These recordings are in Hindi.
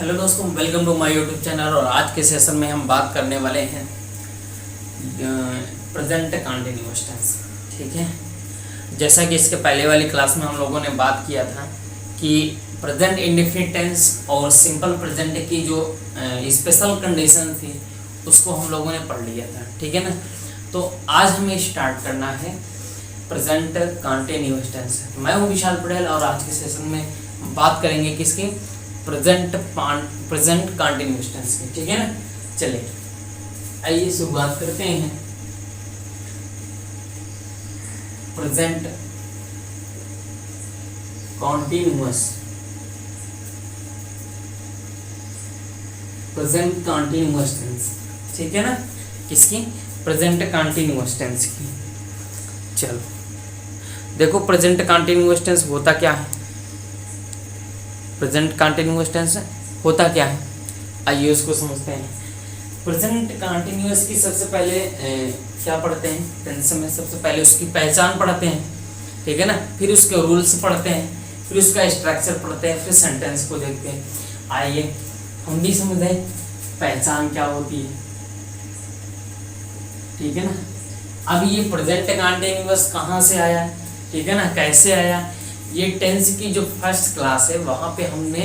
हेलो दोस्तों, welcome to my YouTube channel. और आज के सेशन में हम बात करने वाले हैं प्रेजेंट कंटिन्यूअस टेंस। ठीक है, जैसा कि इसके पहले वाली क्लास में हम लोगों ने बात किया था कि प्रेजेंट इंडेफिनिट टेंस और सिंपल प्रेजेंट की जो स्पेशल कंडीशन थी उसको हम लोगों ने पढ़ लिया था। ठीक है ना। तो आज हमें स्टार्ट करना है प्रेजेंट कंटिन्यूअस टेंस। मैं हूँ विशाल पटेल और आज के सेशन में बात करेंगे किसकी, प्रेजेंट कंटिन्यूअस टेंस की। ठीक है ना। चलिए आइए शुरुआत करते हैं। Present continuous tense. ठीक है ना, किसकी, प्रेजेंट कंटिन्यूअस टेंस की। चलो देखो, प्रेजेंट कंटिन्यूअस टेंस होता क्या है। प्रेजेंट कंटिन्यूअस टेंस होता क्या है, आइए उसको समझते हैं। प्रेजेंट कंटिन्यूअस की सबसे पहले क्या पढ़ते हैं टेंस में, सबसे पहले उसकी पहचान पढ़ते हैं। ठीक है ना, फिर उसके रूल्स पढ़ते हैं, फिर उसका स्ट्रक्चर पढ़ते हैं, फिर सेंटेंस को देखते हैं। आइए हम भी समझें पहचान क्या होती है। ठीक है ना। अब ये प्रेजेंट कंटिन्यूअस कहाँ से आया, ठीक है ना, कैसे आया, ये टेंस की जो फर्स्ट क्लास है वहाँ पे हमने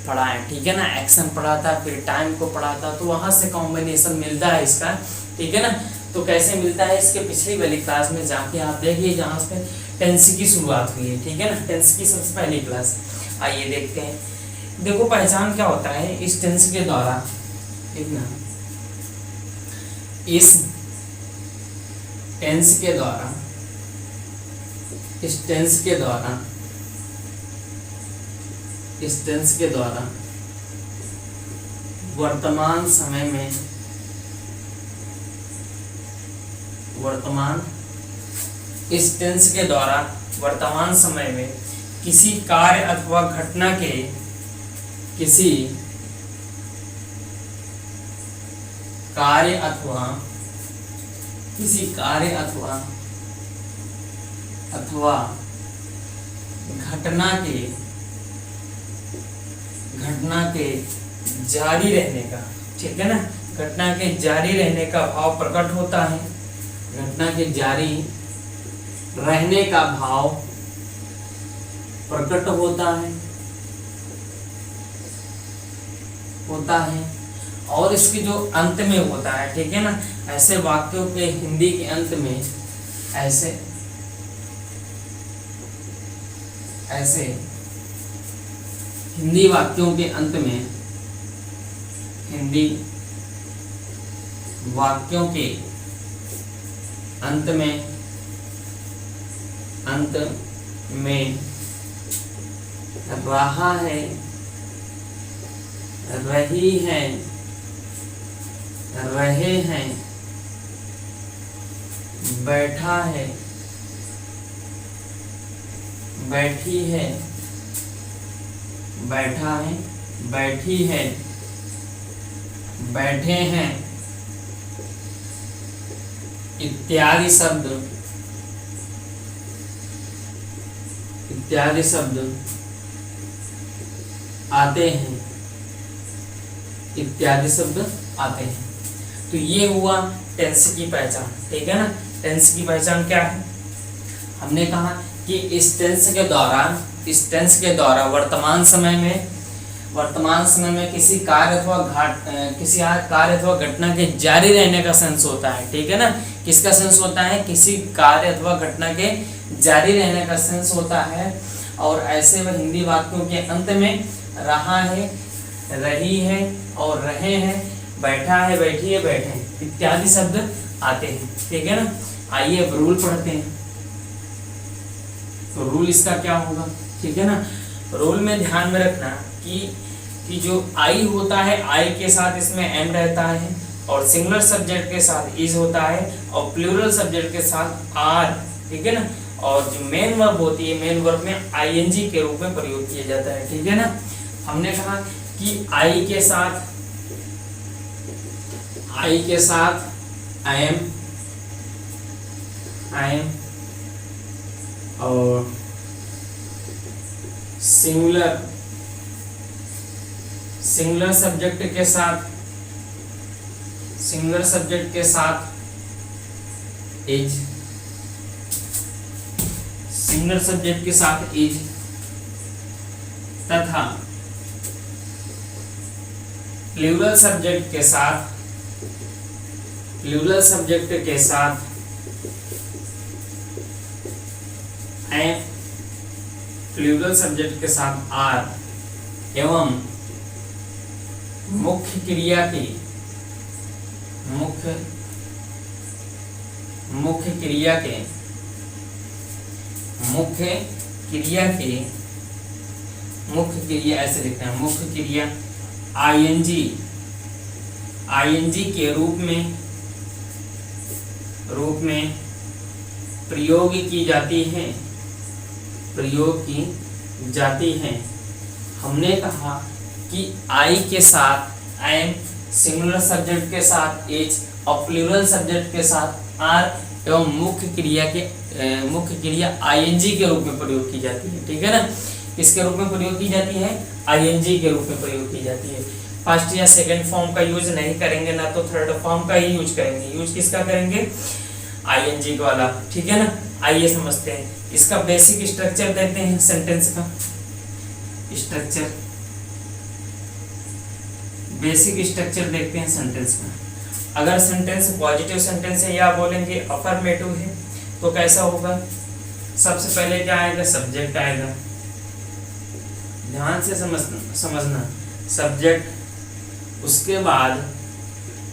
पढ़ा है। ठीक है ना, एक्शन पढ़ा था, फिर टाइम को पढ़ा था, तो वहाँ से कॉम्बिनेशन मिलता है इसका। ठीक है ना। तो कैसे मिलता है, इसके पिछली वाली क्लास में जाके आप देखिए जहाँ पे टेंस की शुरुआत हुई है। ठीक है ना, टेंस की सबसे पहली क्लास। आइए देखते हैं। देखो पहचान क्या होता है इस टेंस के द्वारा, इस टेंस के द्वारा, इस टेंस के द्वारा वर्तमान समय में इस टेंस के द्वारा वर्तमान समय में किसी कार्य अथवा घटना के अथवा घटना के जारी रहने का, ठीक है ना, घटना के जारी रहने का भाव प्रकट होता है। घटना के जारी रहने का भाव प्रकट होता है और इसके जो अंत में होता है, ठीक है ना, ऐसे वाक्यों के हिंदी के अंत में ऐसे हिंदी वाक्यों के अंत में रहा है, रही है, रहे हैं, बैठा है, बैठी है, बैठा है, बैठी है, बैठे हैं इत्यादि शब्द आते हैं, तो ये हुआ टेंस की पहचान। ठीक है ना। टेंस की पहचान क्या है, हमने कहा कि इस टेंस के द्वारा वर्तमान समय में किसी कार्य अथवा घटना के जारी रहने का सेंस होता है। ठीक है ना, किसका सेंस होता है, किसी कार्य अथवा घटना के जारी रहने का सेंस होता है। और ऐसे वह हिंदी वाक्यों के अंत में रहा है, रही है और रहे हैं, बैठा है, बैठी है, बैठे हैं इत्यादि शब्द आते हैं। ठीक है ना। आइए अब रूल पढ़ते हैं। तो रूल इसका क्या होगा, ठीक है ना। रूल में ध्यान में रखना कि जो आई होता है, आई के साथ इसमें एम रहता है और सिंगुलर सब्जेक्ट के साथ इज होता है और प्लूरल सब्जेक्ट के साथ आर। ठीक है ना। और जो मेन वर्ब होती है, मेन वर्ब में आईएनजी के रूप में प्रयोग किया जाता है। ठीक है ना। हमने कहा कि आई के साथ आई एम सिंगुलर सब्जेक्ट के साथ इज, सिंगुलर सब्जेक्ट के साथ इज तथा प्लूरल सब्जेक्ट के साथ एंड प्लूरल सब्जेक्ट के साथ आर एवं मुख्य क्रिया के ऐसे लिखते हैं, मुख्य क्रिया आईएनजी के रूप में प्रयोग की जाती है। हमने कहा कि आई के साथ एम, सिंगुलर सब्जेक्ट के साथ एच और प्लूरल सब्जेक्ट के साथ आर एवं मुख्य क्रिया आईएनजी के रूप में प्रयोग की जाती है। ठीक है ना, किसके रूप में प्रयोग की जाती है? आईएनजी के रूप में प्रयोग की जाती है। फर्स्ट या सेकंड फॉर्म का यूज नहीं करेंगे, ना तो थर्ड फॉर्म का ही यूज करेंगे। यूज किसका करेंगे? आईएनजी वाला। ठीक है ना, आइए समझते हैं। इसका बेसिक स्ट्रक्चर देते हैं, सेंटेंस का स्ट्रक्चर, बेसिक स्ट्रक्चर देखते हैं सेंटेंस का। अगर सेंटेंस पॉजिटिव सेंटेंस है या बोलेंगे अफर्मेटिव है तो कैसा होगा? सबसे पहले क्या आएगा? सब्जेक्ट आएगा। ध्यान से समझना सब्जेक्ट, उसके बाद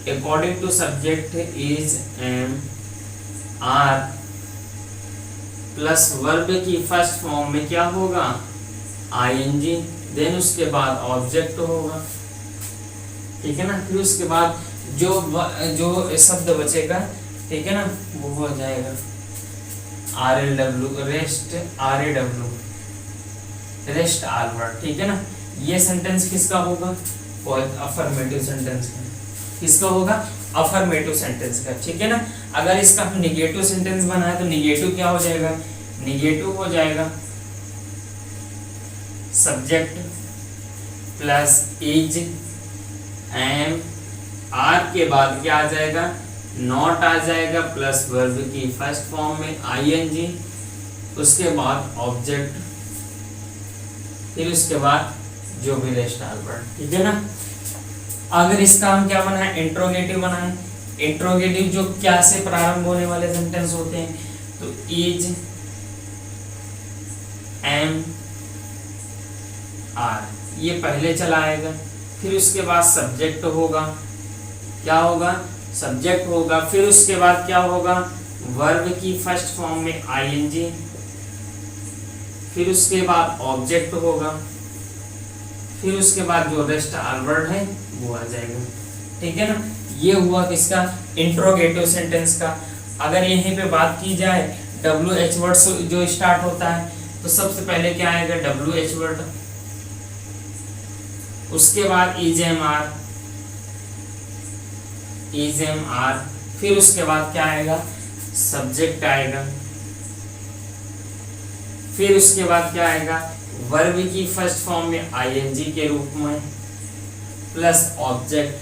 according to subject is am are plus verb की फर्स्ट फॉर्म में क्या होगा? आईएनजी, देन उसके बाद ऑब्जेक्ट होगा। ठीक है ना, फिर उसके बाद जो शब्द बचेगा, ठीक है ना, वो हो जाएगा RLW, रेस्ट आर वर्ड। ठीक है ना, ये सेंटेंस किसका होगा? अफर्मेटिव सेंटेंस का। किसका होगा? अफर्मेटिव सेंटेंस का। ठीक है ना, अगर इसका हम निगेटिव सेंटेंस बनाए तो निगेटिव क्या हो जाएगा? निगेटिव हो जाएगा subject plus is am, are के बाद क्या आ जाएगा? नॉट आ जाएगा, प्लस वर्ब की फर्स्ट फॉर्म में आईएनजी, उसके बाद ऑब्जेक्ट, फिर उसके बाद जो भी रेस्ट आर वर्ड। ठीक है ना, अगर इसका हम क्या बनाए? इंट्रोगेटिव बनाए। इंट्रोगेटिव जो क्या से प्रारंभ होने वाले सेंटेंस होते हैं, तो इज एम आर, ये पहले चला आएगा। फिर उसके बाद सब्जेक्ट होगा, क्या होगा? सब्जेक्ट होगा। फिर उसके बाद क्या होगा? वर्ब की फर्स्ट फॉर्म में आईएनजी, फिर उसके बाद ऑब्जेक्ट होगा, फिर उसके बाद जो रेस्ट आर वर्ड है वो आ जाएगा। ठीक है ना, ये हुआ किसका? इंट्रोगेटिव सेंटेंस का। अगर यहीं पे बात की जाए WH वर्ड जो स्टार्ट होता है, तो सबसे पहले क्या आएगा? WH वर्ड, उसके बाद इज एम आर, फिर उसके बाद क्या आएगा? सब्जेक्ट आएगा, फिर उसके बाद क्या आएगा? वर्ब की फर्स्ट फॉर्म में आईएनजी के रूप में, प्लस ऑब्जेक्ट,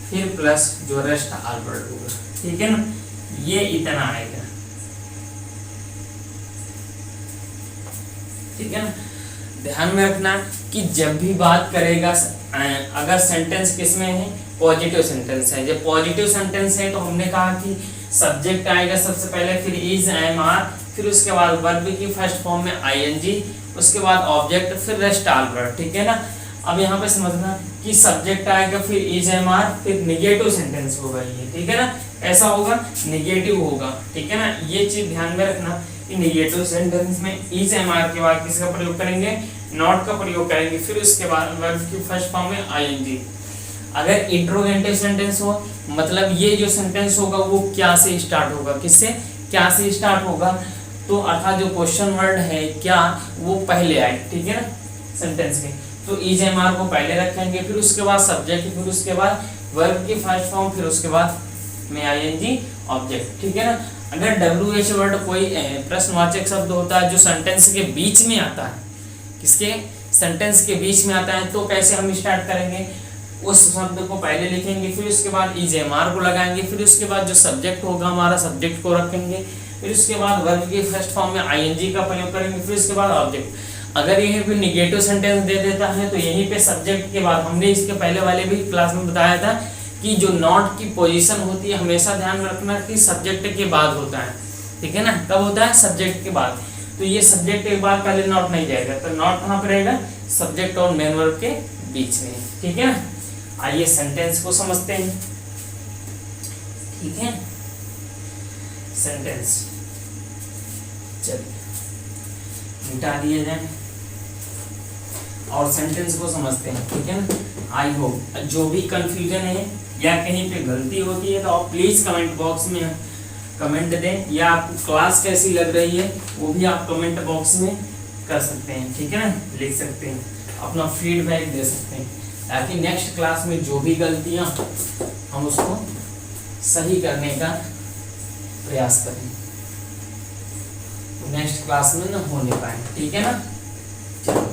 फिर प्लस जो रेस्ट आर वर्ड होगा। ठीक है ना, ये इतना आएगा। ठीक है ना, ध्यान में रखना कि जब भी बात करेगा, अगर सेंटेंस किसमें है? पॉजिटिव सेंटेंस है। जब पॉजिटिव सेंटेंस है तो हमने कहा कि सब्जेक्ट आएगा सबसे पहले, फिर इज एम आर, फिर उसके बाद वर्ब की फर्स्ट फॉर्म में आईएनजी, उसके बाद ऑब्जेक्ट, फिर रेस्ट आर वर्ड। ठीक है ना, अब यहाँ पे समझना कि सब्जेक्ट आएगा, फिर इज एम आर, फिर निगेटिव सेंटेंस होगा ये। ठीक है ना, ऐसा होगा, निगेटिव होगा। ठीक है ना, ये चीज ध्यान में रखना कि निगेटिव सेंटेंस में इज एम आर के बाद किसका प्रयोग करेंगे? नॉट का प्रयोग करेंगे, फिर उसके बाद वर्ब की फर्स्ट फॉर्म में आईएनजी। अगर इंट्रोगेटिव सेंटेंस हो, मतलब ये जो सेंटेंस होगा वो क्या से स्टार्ट होगा? किससे? क्या से स्टार्ट होगा, तो अर्थात जो क्वेश्चन वर्ड है क्या, वो पहले आए। ठीक है ना, सेंटेंस के, तो इज एम आर को पहले रखेंगे, फिर उसके बाद सब्जेक्ट, फिर उसके बाद वर्ब की फर्स्ट फॉर्म, फिर उसके बाद में आईएनजी, ऑब्जेक्ट। ठीक है ना, अगर WH वर्ड कोई प्रश्नवाचक शब्द होता है जो सेंटेंस के बीच में आता है, किसके? सेंटेंस के बीच में आता है तो कैसे हम स्टार्ट करेंगे, उस शब्द को पहले लिखेंगे, फिर उसके बाद इजेमार को लगाएंगे, फिर उसके बाद जो सब्जेक्ट होगा हमारा सब्जेक्ट को रखेंगे, फिर उसके बाद वर्ब के फर्स्ट फॉर्म में आईएनजी का प्रयोग करेंगे, फिर उसके बाद ऑब्जेक्ट। अगर यहीं पे निगेटिव सेंटेंस दे देता है तो यहीं पे सब्जेक्ट के बाद, हमने इसके पहले वाले भी क्लास में बताया था कि जो नॉट की पोजीशन होती है हमेशा ध्यान में रखना कि सब्जेक्ट के बाद होता है, ठीक है ना, कब होता है, सब्जेक्ट के बाद। तो ये सब्जेक्ट के बाद पहले नॉट नहीं जाएगा, तो नॉट कहाँ पे रहेगा, सब्जेक्ट और मेन वर्ब के बीच में, ठीक है ना। आइए सेंटेंस को समझते हैं, ठीक है, सेंटेंस चलिए मिटा दिए जाए और सेंटेंस को समझते हैं, ठीक है ना। आई होप जो भी कंफ्यूजन है या कहीं पे गलती होती है तो आप प्लीज कमेंट बॉक्स में कमेंट दें, या आपको क्लास कैसी लग रही है वो भी आप कमेंट बॉक्स में कर सकते हैं, ठीक है ना, लिख सकते हैं, अपना फीडबैक दे सकते हैं, ताकि नेक्स्ट क्लास में जो भी गलतियां हम उसको सही करने का प्रयास करें, तो नेक्स्ट क्लास में ना होने पाए, ठीक है ना। चलो,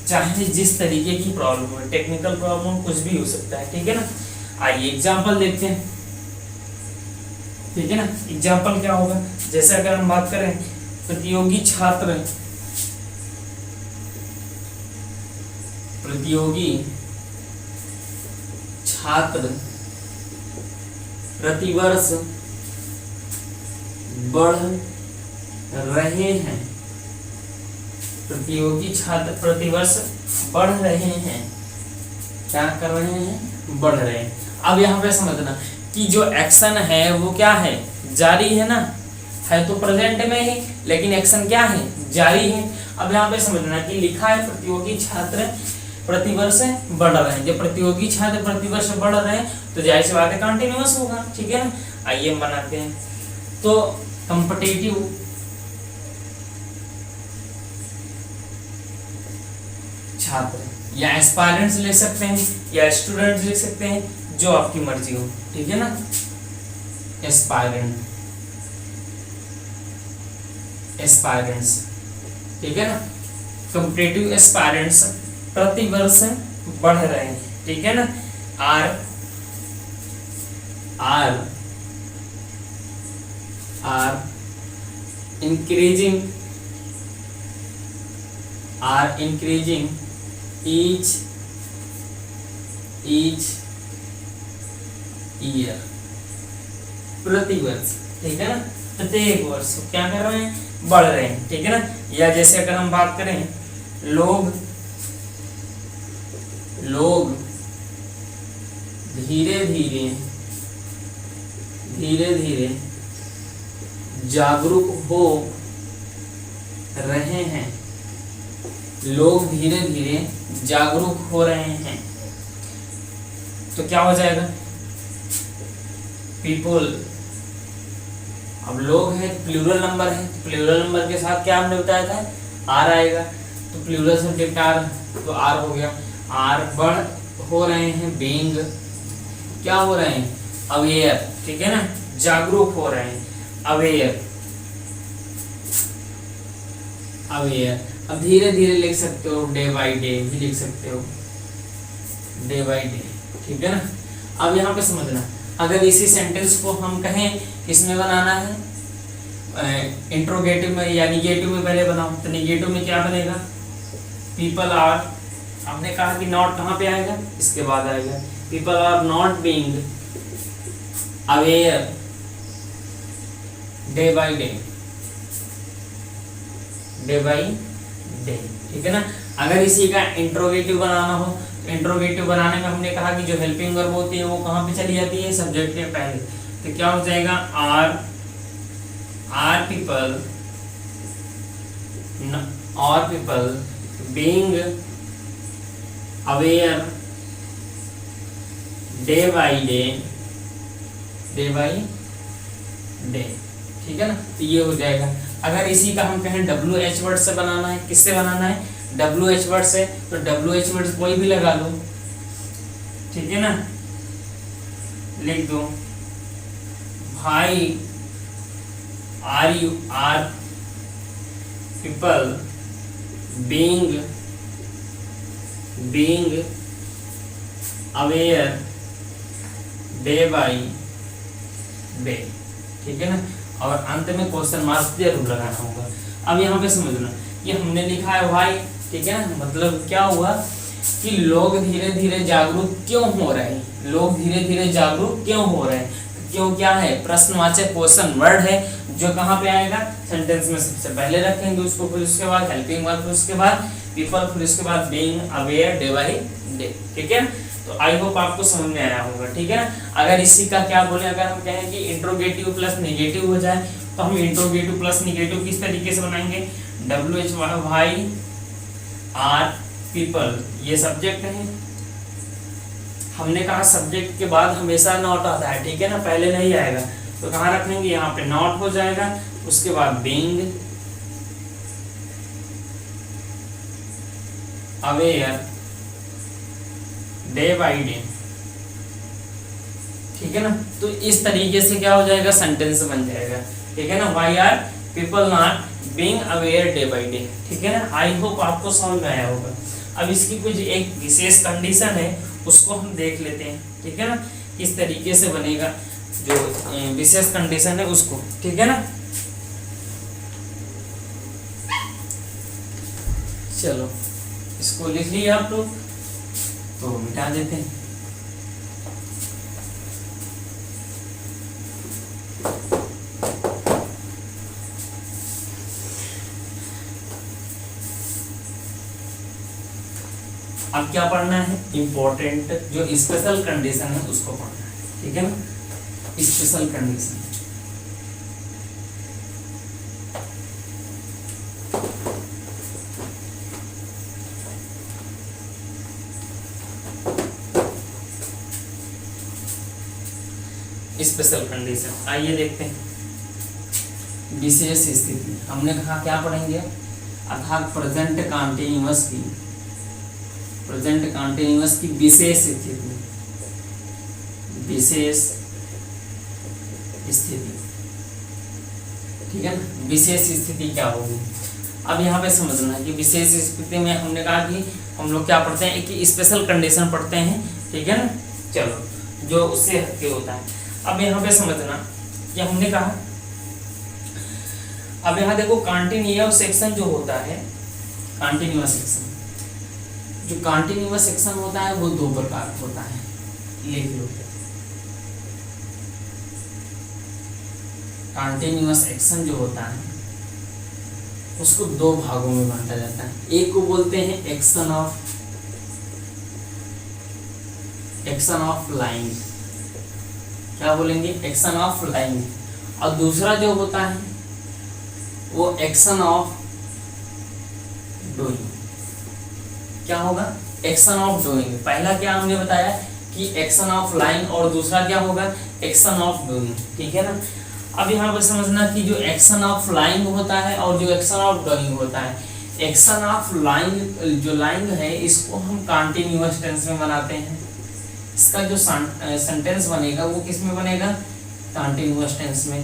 चाहे जिस तरीके की प्रॉब्लम हो, टेक्निकल प्रॉब्लम कुछ भी हो सकता है, ठीक है ना। आइए एग्जांपल देखते हैं, ठीक है ना। एग्जांपल क्या होगा, जैसे अगर हम बात करें प्रतियोगी छात्र प्रतिवर्ष बढ़ रहे हैं, प्रतियोगी छात्र प्रतिवर्ष बढ़ रहे हैं, क्या कर रहे हैं, बढ़ रहे हैं। अब यहाँ पे समझना कि जो एक्शन है वो क्या है, जारी है ना, है तो प्रेजेंट में ही, लेकिन एक्शन क्या है, जारी है। अब यहाँ पे समझना कि लिखा है प्रतियोगी छात्र प्रतिवर्ष बढ़ रहे हैं, जब प्रतियोगी छात्र प्रतिवर्ष बढ़ रहे हैं तो जाहिर सी बात है कंटिन्यूअस होगा, ठीक है ना। आइए हम बनाते हैं, तो कॉम्पिटिटिव छात्र या एस्पायरेंट्स लिख सकते हैं या स्टूडेंट्स लिख सकते हैं, जो आपकी मर्जी हो, ठीक है ना। एस्पायरेंट्स, ठीक है ना, कॉम्पिटिटिव एस्पायरेंट्स प्रतिवर्ष बढ़ रहे हैं, ठीक है ना। आर इंक्रीजिंग each year, प्रतिवर्ष, ठीक है ना, प्रत्येक वर्ष क्या कर रहे हैं, बढ़ रहे हैं, ठीक है ना। या जैसे अगर हम बात करें लोग धीरे धीरे जागरूक हो रहे हैं, लोग धीरे धीरे जागरूक हो रहे हैं, तो क्या हो जाएगा, पीपल। अब लोग है प्लूरल नंबर है, प्लूरल नंबर के साथ क्या हमने बताया था, आर आएगा, तो प्लूरल सब्जेक्ट आर, तो आर हो गया। आर बढ़ हो रहे हैं, बीइंग क्या हो रहे हैं, अवेयर, ठीक है ना, जागरूक हो रहे हैं, अवेयर। अब धीरे धीरे लिख सकते हो, डे बाई डे भी लिख सकते हो, डे बाई डे, ठीक है ना। अब यहाँ पे समझना, अगर इसी सेंटेंस को हम कहें किसमें बनाना है, इंट्रोगेटिव में या निगेटिव में पहले बनाओ, तो निगेटिव में क्या बनेगा, पीपल आर, हमने कहा कि नॉट कहाँ पे आएगा, इसके बाद आएगा, people are not being aware day by day, ठीक है ना। अगर इसी का इंट्रोगेटिव बनाना हो, तो इंट्रोगेटिव बनाने में हमने कहा कि जो हेल्पिंग वर्ब होती है वो कहाँ पे चली जाती है, सब्जेक्ट के पहले, तो क्या हो जाएगा, are people being aware day by day, ठीक है ना, तो ये हो जाएगा। अगर इसी का हम कहें WH वर्ड से बनाना है, किससे बनाना है, WH वर्ड से, तो WH वर्ड कोई भी लगा लो, ठीक है ना, लिख दो, भाई are people being aware day by day, ठीक है ना। और अंत में क्वेश्चन मार्क जरूर लगाना होगा। अब यहाँ पे समझना कि हमने लिखा है वाई, ठीक है ना, मतलब क्या हुआ कि लोग धीरे धीरे जागरूक क्यों हो रहे हैं, लोग धीरे धीरे जागरूक क्यों हो रहे हैं। क्यों क्या है, प्रश्नवाचक क्वेश्चन वर्ड है जो कहाँ पे आएगा, सेंटेंस में सबसे पहले रखेंगे उसको, फिर उसके बाद हेल्पिंग वर्ब, फिर उसके बाद पीपल, फिर उसके बाद being aware day by day, ठीक है। तो आई होप आपको समझ में आया होगा, ठीक है ना। अगर इसी का क्या बोले, अगर हम कहें कि इंट्रोगेटिव प्लस नेगेटिव हो जाए तो हम इंट्रोगेटिव प्लस नेगेटिव किस तरीके से बनाएंगे, WHY आर पीपल, ये सब्जेक्ट है। हमने कहा सब्जेक्ट के बाद हमेशा नॉट आता है, ठीक है ना, पहले नहीं आएगा, तो कहाँ रखेंगे, यहाँ पे नॉट हो जाएगा। उसके बाद being aware day by day, ठीक है ना। तो इस तरीके से क्या हो जाएगा, सेंटेंस बन जाएगा, ठीक है ना। Why are people not being aware day by day, ठीक है ना। आई होप आपको समझ में आया होगा। अब इसकी कुछ एक विशेष कंडीशन है, उसको हम देख लेते हैं, ठीक है ना, किस तरीके से बनेगा, जो विशेष कंडीशन है उसको, ठीक है ना। चलो इसको लिख लिया आप लोग, तो मिटा देते हैं। अब क्या पढ़ना है, इंपॉर्टेंट जो स्पेशल कंडीशन है उसको पढ़ना है, ठीक है ना। स्पेशल कंडीशन, स्पेशल कंडीशन आइए देखते हैं। विशेष स्थिति हमने कहा क्या पढ़ेंगे, अर्थात प्रेजेंट कॉन्टिन्यूअस की विशेष स्थिति, विशेष स्थिति, ठीक है ना। विशेष स्थिति क्या होगी, अब यहाँ पे समझना है कि विशेष स्थिति में हमने कहा कि हम लोग क्या पढ़ते हैं, कि स्पेशल कंडीशन पढ़ते हैं, ठीक है ना। चलो जो उससे हटके होता है। अब यहाँ पे समझना कि हमने कहा, अब यहाँ देखो कॉन्टिन्यूअस सेक्शन जो होता है, कॉन्टिन्यूअस सेक्शन, जो कॉन्टिन्यूअस सेक्शन होता है वो दो प्रकार का होता है, लिख लो। कॉन्टिन्यूअस सेक्शन जो होता है उसको दो भागों में बांटा जाता है। एक को बोलते हैं एक्शन ऑफ लाइन, क्या बोलेंगे, एक्शन ऑफ लाइन। और दूसरा जो होता है वो एक्शन ऑफ डूइंग, क्या होगा, एक्शन ऑफ डूइंग। पहला क्या हमने बताया कि एक्शन ऑफ लाइन, और दूसरा क्या होगा, एक्शन ऑफ डूइंग, ठीक है ना। अब यहाँ पर समझना कि जो एक्शन ऑफ लाइन होता है और जो एक्शन ऑफ डूइंग होता है, एक्शन ऑफ लाइन जो लाइन है इसको हम कॉन्टिन्यूअस टेंस में बनाते हैं। इसका जो सेंटेंस बनेगा वो किस में बनेगा, कॉन्टिन्यूअस टेंस में।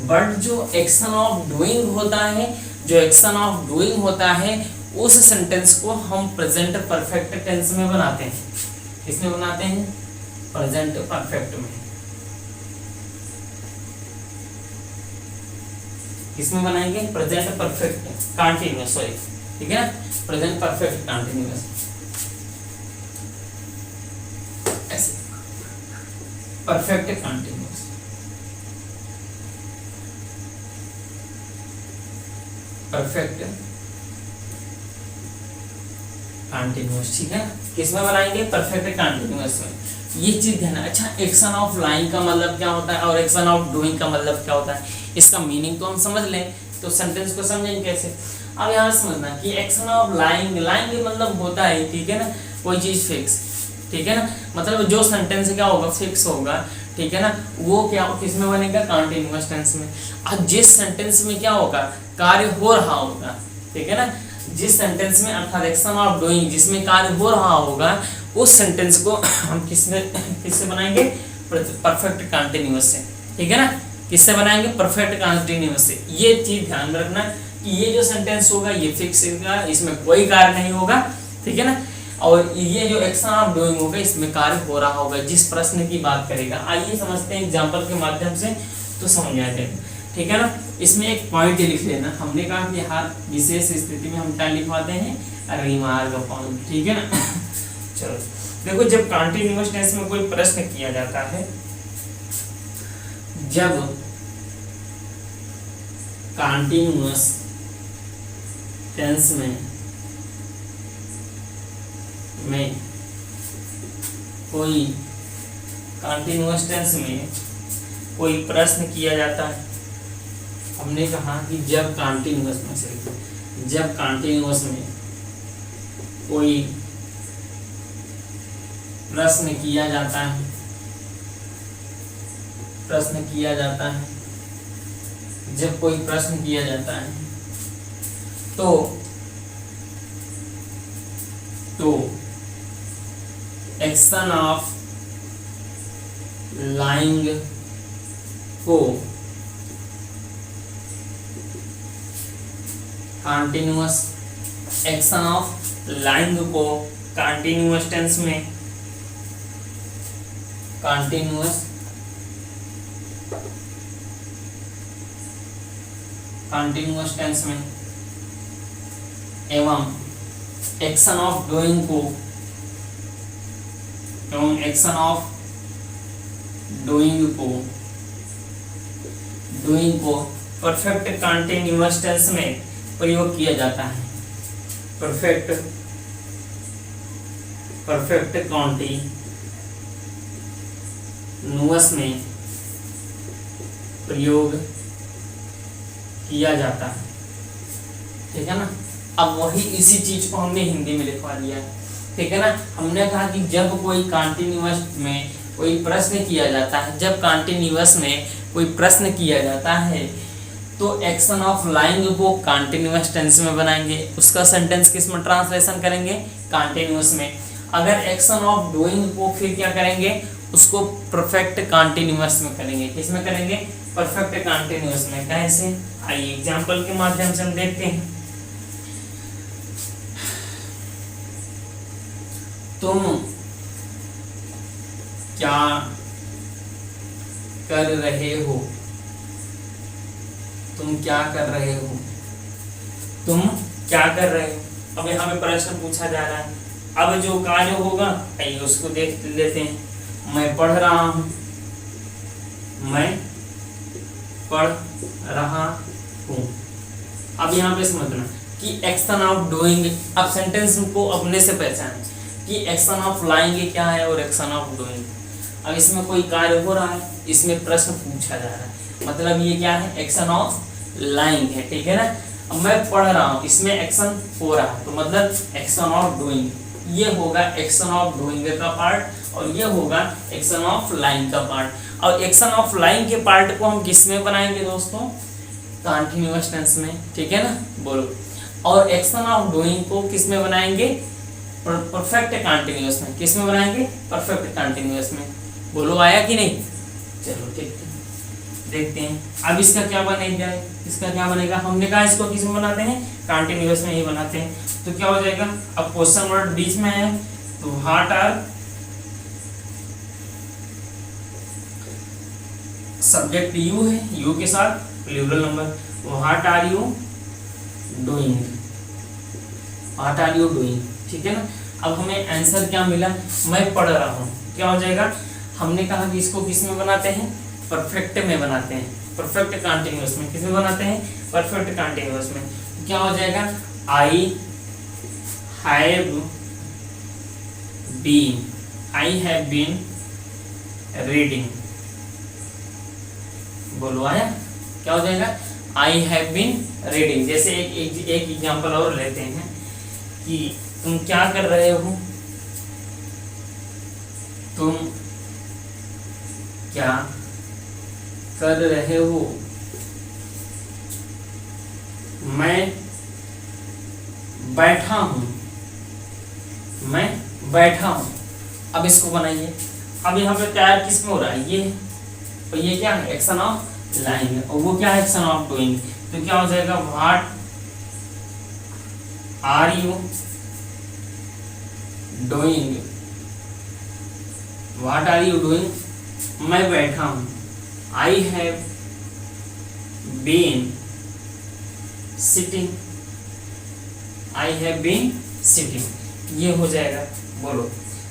बट जो एक्शन ऑफ डूइंग होता है, जो एक्शन ऑफ डूइंग होता है उस सेंटेंस को हम प्रेजेंट परफेक्ट टेंस में बनाते हैं। किसमें बनाते हैं, प्रेजेंट परफेक्ट में। किसमें बनाएंगे, प्रेजेंट परफेक्ट कंटीन्यूअस, सॉरी, ठीक है ना, प्रेजेंट परफेक्ट कंटीन्यूअस, ऐसे परफेक्ट कंटीन्यूअस, परफेक्ट कंटीन्यूअस, ठीक है। किसमें बनाएंगे, परफेक्ट कंटीन्यूअस में। ये चीज ध्यान। अच्छा, एक्शन ऑफ लाइन का मतलब क्या होता है और एक्शन ऑफ डूइंग का मतलब क्या होता है, इसका मीनिंग तो हम समझ लें तो सेंटेंस को समझेंगे कैसे। अब यहाँ समझना कि एक्शन ऑफ लाइंग, लाइंग मतलब होता है, ठीक है ना, कोई चीज फिक्स, ठीक है ना, मतलब जो सेंटेंस क्या होगा, फिक्स होगा, ठीक है ना, वो क्या किसमें बनेगा, कंटीन्यूअस टेंस में। अब जिस सेंटेंस में क्या होगा, कार्य हो रहा होगा, ठीक है ना, जिस सेंटेंस में अर्थात एक्शन ऑफ डूइंग जिसमें कार्य हो रहा होगा उस सेंटेंस को हम किससे बनाएंगे, परफेक्ट कंटीन्यूअस से, ठीक है ना। किससे बनाएंगे, परफेक्ट कंटीन्यूअस से। ये चीज ध्यान में रखना कि ये जो सेंटेंस होगा ये फिक्स होगा, इसमें कोई कार्य नहीं होगा, ठीक है ना। और ये जो एक्शन ऑफ डूइंग होगा इसमें कार्य हो रहा होगा जिस प्रश्न की बात करेगा। आइए समझते हैं एग्जांपल के माध्यम से तो समझ आ जाएगा, ठीक है ना। इसमें एक पॉइंट लिख लेना, हमने कहा कि हर विशेष स्थिति में हम क्या लिखवाते हैं, रिमार्क अपॉन, ठीक है ना। चलो देखो, जब कंटीन्यूअस टेंस में कोई प्रश्न किया जाता है, जब कंटीन्यूअस टेंस में कोई कंटीन्यूअस टेंस में कोई प्रश्न किया जाता है, हमने कहा कि जब कंटीन्यूअस में कोई प्रश्न किया जाता है, जब कोई प्रश्न किया जाता है तो एक्शन ऑफ लाइंग को कंटीन्यूअस, एक्शन ऑफ लाइंग को कंटीन्यूअस टेंस में, कंटीन्यूअस टेंस में एवं एक्शन ऑफ डूइंग को, परफेक्ट कंटीन्यूअस टेंस में प्रयोग किया जाता है। परफेक्ट कंटीन्यूअस में प्रयोग किया जाता है, ठीक है ना। अब वही इसी चीज को हमने हिंदी में लिखवा दिया है, ठीक है ना। हमने कहा कि जब कोई कंटीन्यूअस में कोई प्रश्न किया जाता है, जब कंटीन्यूअस में कोई प्रश्न किया जाता है तो एक्शन ऑफ लाइंग को कंटीन्यूअस टेंस में बनाएंगे, उसका सेंटेंस किस में ट्रांसलेशन करेंगे, कंटीन्यूअस में। अगर एक्शन ऑफ डूइंग को फिर क्या करेंगे, उसको परफेक्ट कंटीन्यूअस में करेंगे, किसमें करेंगे, परफेक्ट कंटीन्यूअस में। कैसे, आइए एग्जांपल के माध्यम से हम देखते हैं। तुम क्या कर रहे हो, तुम क्या कर रहे हो, तुम क्या कर रहे हो। अब यहाँ पे प्रश्न पूछा जा रहा है, अब जो कार्य होगा आइए उसको देख लेते हैं। मैं पढ़ रहा हूं, मैं पढ़ रहा हूं। अब यहाँ पे समझना कि एक्शन ऑफ डूइंग, अब सेंटेंस को अपने से पहचाने कि एक्शन ऑफ लाइंग क्या है और एक्शन ऑफ डूइंग। अब इसमें कोई कार्य हो रहा है, इसमें प्रश्न पूछा जा रहा है, मतलब ये क्या है, एक्शन ऑफ लाइंग है, ठीक है ना। अब मैं पढ़ रहा हूँ, इसमें एक्शन हो रहा है तो मतलब एक्शन ऑफ डूइंग, ये होगा एक्शन ऑफ डूइंग का पार्ट और ये होगा एक्शन ऑफ लाइंग का पार्ट। और एक्शन ऑफ लाइंग के पार्ट को हम किस में बनाएंगे दोस्तों, कंटीन्यूअस टेंस में, ठीक है ना, बोलो। और एक्शन ऑफ डूइंग को किस में बनाएंगे, परफेक्ट कंटीन्यूअस में, किस में बनाएंगे, परफेक्ट कंटीन्यूअस में। बोलो आया कि नहीं, चलो ठीक है देखते हैं। अब इसका क्या बनेगा, इसका क्या बनेगा, हमने कहा इसको किस में बनाते हैं, कंटीन्यूअस में ही बनाते हैं। तो क्या हो जाएगा, अब क्वेश्चन वर्ड बीच में है तो व्हाट आर, सब्जेक्ट यू है, यू के साथ plural number, what are you doing, what are you doing, ठीक है ना। अब हमें आंसर क्या मिला, मैं पढ़ रहा हूँ, क्या हो जाएगा, हमने कहा कि इसको किस में बनाते हैं, परफेक्ट में बनाते हैं, परफेक्ट कंटीन्यूअस में, किस में बनाते हैं, परफेक्ट कंटीन्यूअस में। क्या हो जाएगा, आई हैव बीन रीडिंग, बोलो आया, क्या हो जाएगा, आई हैव बीन रीडिंग। जैसे एक एग्जांपल और लेते हैं कि तुम क्या कर रहे हो, तुम क्या कर रहे हो, मैं बैठा हूं, मैं बैठा हूं। अब इसको बनाइए, अब यहाँ पे तैयार किस में हो रहा है, ये और ये क्या है, एक्शन ऑफ लाइंग, और वो क्या है, एक्शन ऑफ डूइंग। तो क्या हो जाएगा, what are you doing, what are you doing, मैं बैठा हूं, I have been sitting, I have been sitting, ये हो जाएगा। बोलो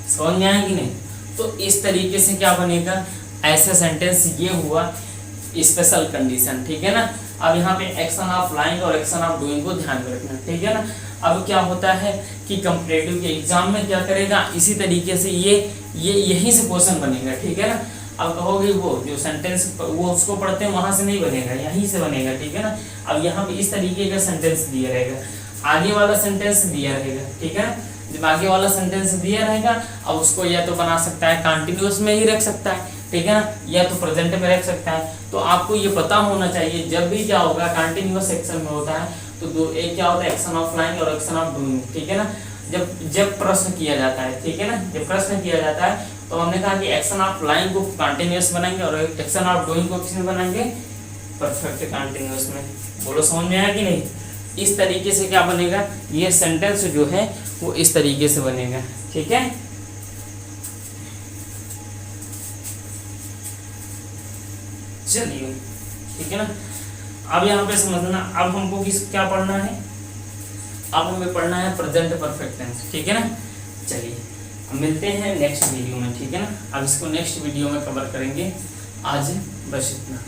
समझ में आया कि नहीं? तो इस तरीके से क्या बनेगा, ऐसा सेंटेंस ये हुआ स्पेशल कंडीशन, ठीक है ना। अब यहाँ पे एक्शन ऑफ फ्लाइंग और एक्शन ऑफ डूइंग को ध्यान में रखना, ठीक है ना। अब क्या होता है कि कंपैरेटिव के एग्जाम में क्या करेगा, इसी तरीके से ये यहीं से क्वेश्चन बनेगा, ठीक है ना। अब कहोगे वो जो सेंटेंस वो उसको पढ़ते हैं वहां से नहीं बनेगा, यहीं से बनेगा, ठीक है ना। अब यहाँ पे इस तरीके का सेंटेंस दिया रहेगा, आगे वाला सेंटेंस दिया रहेगा, ठीक है ना। जब आगे वाला सेंटेंस दिया रहेगा, अब उसको या तो बना सकता है कंटिन्यूअस में ही रख सकता है, ठीक है ना, या तो प्रेजेंट में रख सकता है। तो आपको ये पता होना चाहिए जब भी क्या होगा कंटिन्यूअस एक्शन में होता है तो दो एक क्या होता है, एक्शन ऑफ फ्लाइंग और एक्शन ऑफ डूइंग, ठीक है ना। जब प्रश्न किया जाता है, ठीक है ना, जब प्रश्न किया जाता है तो हमने कहा कि एक्शन ऑफ फ्लाइंग को कंटिन्यूअस बनाएंगे और एक्शन ऑफ डूइंग को किसमें बनाएंगे, परफेक्ट कंटिन्यूअस में। बोलो समझ में आया कि नहीं? इस तरीके से क्या बनेगा, ये सेंटेंस जो है वो इस तरीके से बनेगा, ठीक है। चलिए ठीक है ना। अब यहाँ पे समझना, अब हमको क्या पढ़ना है, अब हमें पढ़ना है प्रेजेंट परफेक्ट टेंस, ठीक है ना। चलिए हम मिलते हैं नेक्स्ट वीडियो में, ठीक है ना। अब इसको नेक्स्ट वीडियो में कवर करेंगे, आज बस इतना,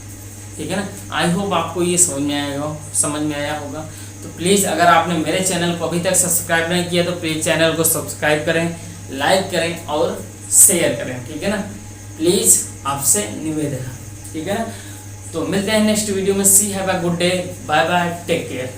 ठीक है ना। आई होप आपको ये समझ में आया होगा। तो प्लीज़ अगर आपने मेरे चैनल को अभी तक सब्सक्राइब नहीं किया तो प्लीज़ चैनल को सब्सक्राइब करें, लाइक करें और शेयर करें, ठीक है ना। प्लीज़ आपसे निवेदन है, ठीक है ना। तो मिलते हैं नेक्स्ट वीडियो में। See have a good day, bye bye, take care.